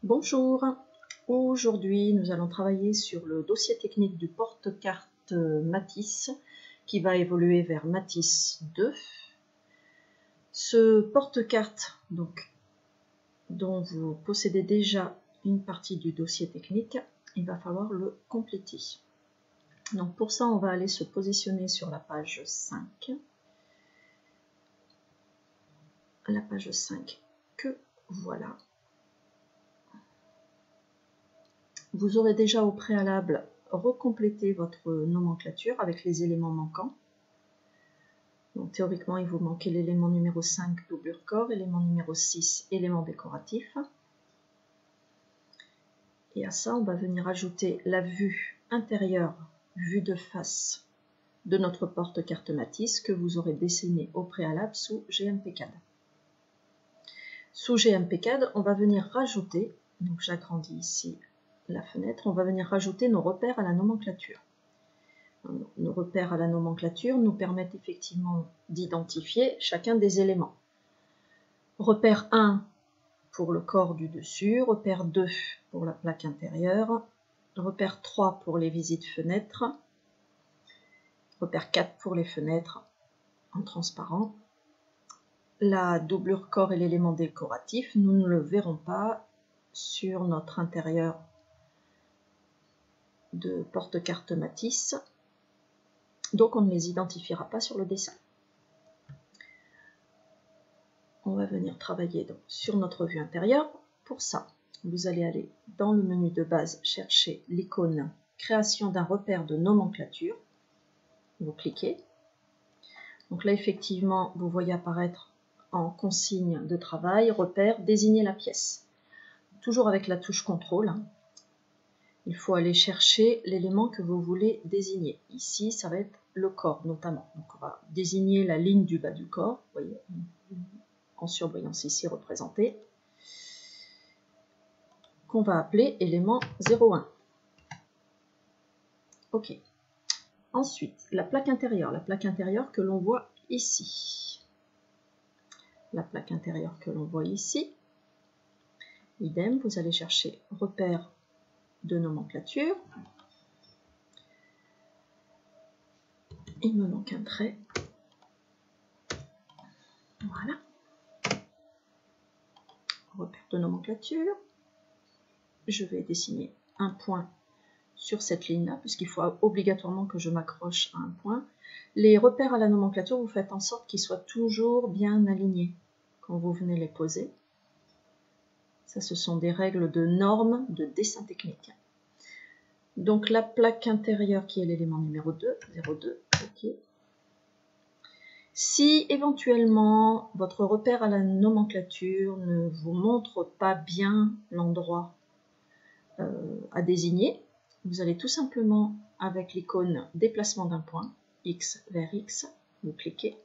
Bonjour, aujourd'hui nous allons travailler sur le dossier technique du porte-carte Matisse qui va évoluer vers Matisse 2. Ce porte-carte dont vous possédez déjà une partie du dossier technique, il va falloir le compléter. Donc pour ça on va aller se positionner sur la page 5. La page 5 que voilà. Vous aurez déjà au préalable recomplété votre nomenclature avec les éléments manquants. Donc théoriquement, il vous manquait l'élément numéro 5, doublure corps, élément numéro 6, élément décoratif. Et à ça, on va venir ajouter la vue intérieure, vue de face de notre porte-carte Matisse que vous aurez dessiné au préalable sous GMPCAD. Sous GMPCAD, on va venir rajouter, donc j'agrandis ici la fenêtre, on va venir rajouter nos repères à la nomenclature. Nos repères à la nomenclature nous permettent effectivement d'identifier chacun des éléments. Repère 1 pour le corps du dessus, repère 2 pour la plaque intérieure, repère 3 pour les visites fenêtres, repère 4 pour les fenêtres en transparent. La doublure corps et l'élément décoratif, nous ne le verrons pas sur notre intérieur de porte-carte Matisse, donc on ne les identifiera pas sur le dessin. On va venir travailler donc sur notre vue intérieure. Pour ça, vous allez aller dans le menu de base, chercher l'icône création d'un repère de nomenclature. Vous cliquez. Donc là, effectivement, vous voyez apparaître en consigne de travail, repère, désigner la pièce. Toujours avec la touche contrôle. Il faut aller chercher l'élément que vous voulez désigner. Ici, ça va être le corps notamment. Donc on va désigner la ligne du bas du corps. Vous voyez, en surbrillance ici représentée, qu'on va appeler élément 01. Ok. Ensuite, la plaque intérieure que l'on voit ici. La plaque intérieure que l'on voit ici. Idem, vous allez chercher repère de nomenclature. Il me manque un trait. Voilà. Repère de nomenclature. Je vais dessiner un point sur cette ligne-là, puisqu'il faut obligatoirement que je m'accroche à un point. Les repères à la nomenclature, vous faites en sorte qu'ils soient toujours bien alignés quand vous venez les poser. Ça, ce sont des règles de normes de dessin technique. Donc la plaque intérieure qui est l'élément numéro 2, 02, ok. Si éventuellement votre repère à la nomenclature ne vous montre pas bien l'endroit à désigner, vous allez tout simplement avec l'icône déplacement d'un point, X vers X, vous cliquez,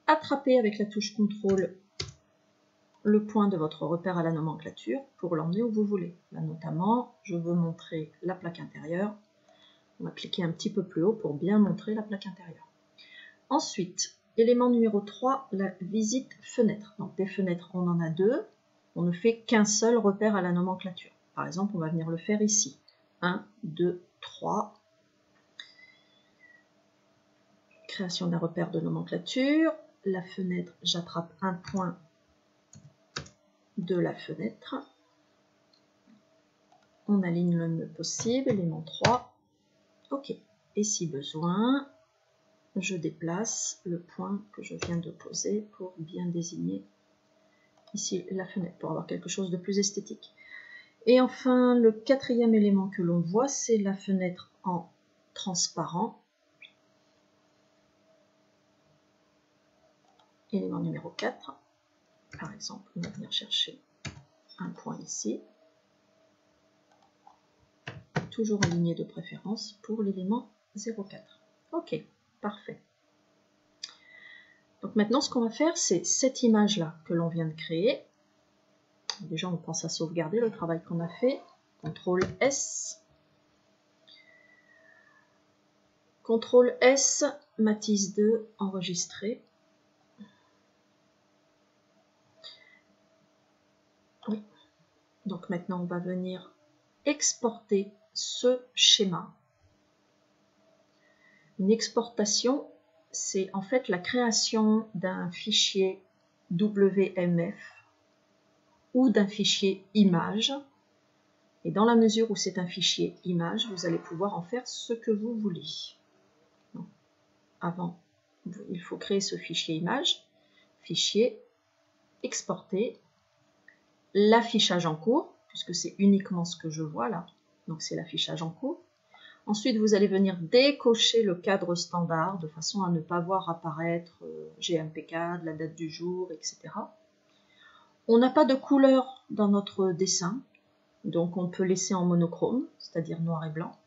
attrapez avec la touche contrôle le point de votre repère à la nomenclature pour l'emmener où vous voulez. Là notamment, je veux montrer la plaque intérieure. On va cliquer un petit peu plus haut pour bien montrer la plaque intérieure. Ensuite, élément numéro 3, la visite fenêtre. Donc des fenêtres, on en a deux. On ne fait qu'un seul repère à la nomenclature. Par exemple, on va venir le faire ici. 1, 2, 3. Création d'un repère de nomenclature. La fenêtre, j'attrape un point de la fenêtre. On aligne le mieux possible, élément 3. Ok. Et si besoin, je déplace le point que je viens de poser pour bien désigner ici la fenêtre, pour avoir quelque chose de plus esthétique. Et enfin, le quatrième élément que l'on voit, c'est la fenêtre en transparent. Élément numéro 4. Par exemple, on va venir chercher un point ici. Toujours aligné de préférence pour l'élément 04. Ok, parfait. Donc maintenant, ce qu'on va faire, c'est cette image-là que l'on vient de créer. Déjà, on pense à sauvegarder le travail qu'on a fait. CTRL S. CTRL S, Matisse 2, enregistrer. Oui. Donc maintenant, on va venir exporter ce schéma. Une exportation, c'est en fait la création d'un fichier WMF ou d'un fichier image. Et dans la mesure où c'est un fichier image, vous allez pouvoir en faire ce que vous voulez. Donc, avant, il faut créer ce fichier image, fichier, exporter, l'affichage en cours, puisque c'est uniquement ce que je vois là, donc c'est l'affichage en cours. Ensuite, vous allez venir décocher le cadre standard de façon à ne pas voir apparaître GMPCAD, la date du jour, etc. On n'a pas de couleur dans notre dessin, donc on peut laisser en monochrome, c'est-à-dire noir et blanc.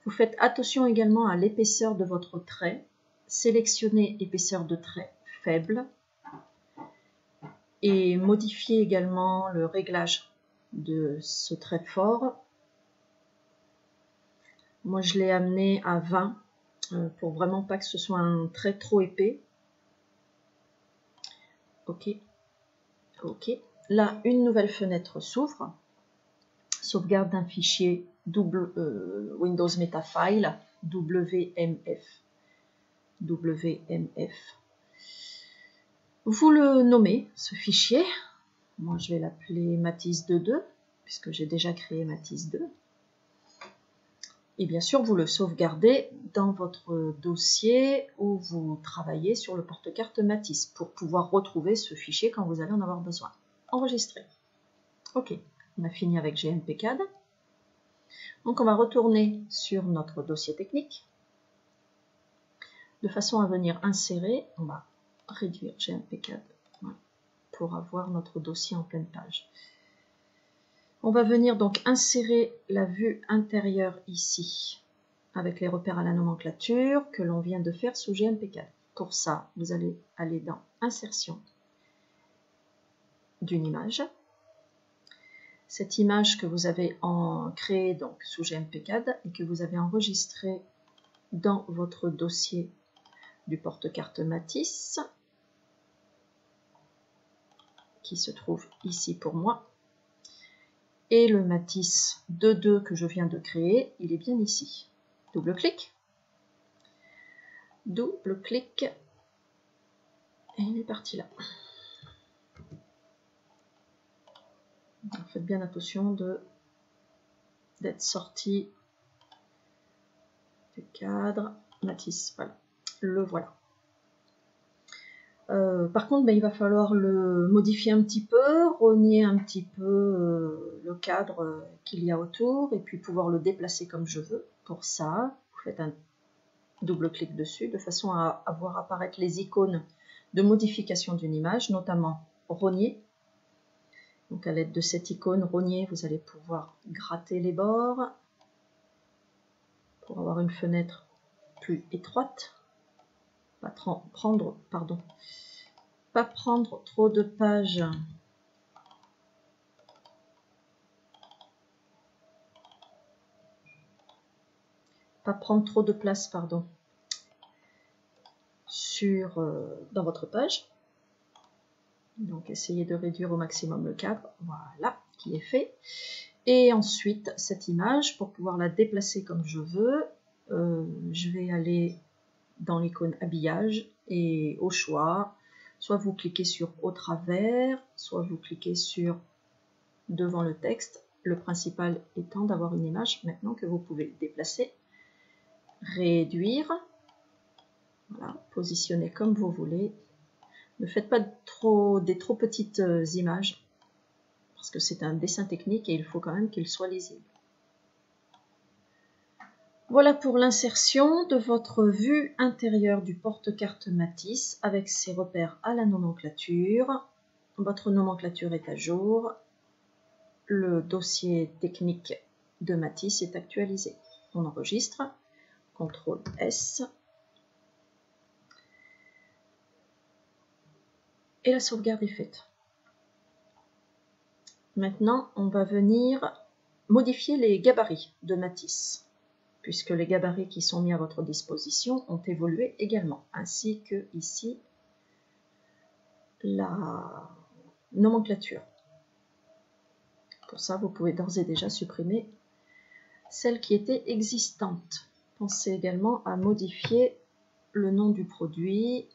Vous faites attention également à l'épaisseur de votre trait. Sélectionnez épaisseur de trait faible et modifiez également le réglage de ce trait fort. Moi, je l'ai amené à 20 pour vraiment pas que ce soit un trait trop épais. Ok. Ok. Là, une nouvelle fenêtre s'ouvre. Sauvegarde d'un fichier Windows Metafile WMF. WMF. Vous le nommez, ce fichier. Moi, je vais l'appeler Matisse 2.2, puisque j'ai déjà créé Matisse 2. Et bien sûr, vous le sauvegardez dans votre dossier où vous travaillez sur le porte-carte Matisse pour pouvoir retrouver ce fichier quand vous allez en avoir besoin. Enregistrer. Ok, on a fini avec GMPCAD. Donc, on va retourner sur notre dossier technique. De façon à venir insérer, on va réduire GMPCAD pour avoir notre dossier en pleine page. On va venir donc insérer la vue intérieure ici, avec les repères à la nomenclature que l'on vient de faire sous GMPCAD. Pour ça, vous allez aller dans Insertion d'une image. Cette image que vous avez créée donc sous GMPCAD et que vous avez enregistrée dans votre dossier du porte-carte Matisse, qui se trouve ici pour moi. Et le Matisse 2.2 que je viens de créer, il est bien ici. Double-clic. Double-clic. Et il est parti là. Donc, faites bien attention d'être sorti du cadre. Matisse, voilà. Le voilà. Par contre, il va falloir le modifier un petit peu, rogner un petit peu le cadre qu'il y a autour et puis pouvoir le déplacer comme je veux. Pour ça, vous faites un double-clic dessus de façon à voir apparaître les icônes de modification d'une image, notamment rogner. Donc à l'aide de cette icône rogner, vous allez pouvoir gratter les bords pour avoir une fenêtre plus étroite. Pas prendre trop de pages. Pas prendre trop de place, pardon, dans votre page. Donc essayez de réduire au maximum le cadre. Voilà, qui est fait. Et ensuite, cette image, pour pouvoir la déplacer comme je veux, je vais aller dans l'icône habillage et au choix, soit vous cliquez sur au travers, soit vous cliquez sur devant le texte. Le principal étant d'avoir une image maintenant que vous pouvez déplacer, réduire, voilà, positionner comme vous voulez. Ne faites pas des trop petites images parce que c'est un dessin technique et il faut quand même qu'il soit lisible. Voilà pour l'insertion de votre vue intérieure du porte-carte Matisse avec ses repères à la nomenclature. Votre nomenclature est à jour. Le dossier technique de Matisse est actualisé. On enregistre. CTRL S. Et la sauvegarde est faite. Maintenant, on va venir modifier les gabarits de Matisse, puisque les gabarits qui sont mis à votre disposition ont évolué également, ainsi que ici la nomenclature. Pour ça, vous pouvez d'ores et déjà supprimer celle qui était existante. Pensez également à modifier le nom du produit.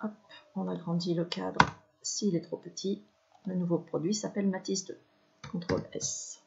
Hop, on agrandit le cadre s'il est trop petit. Le nouveau produit s'appelle Matisse 2. CTRL S.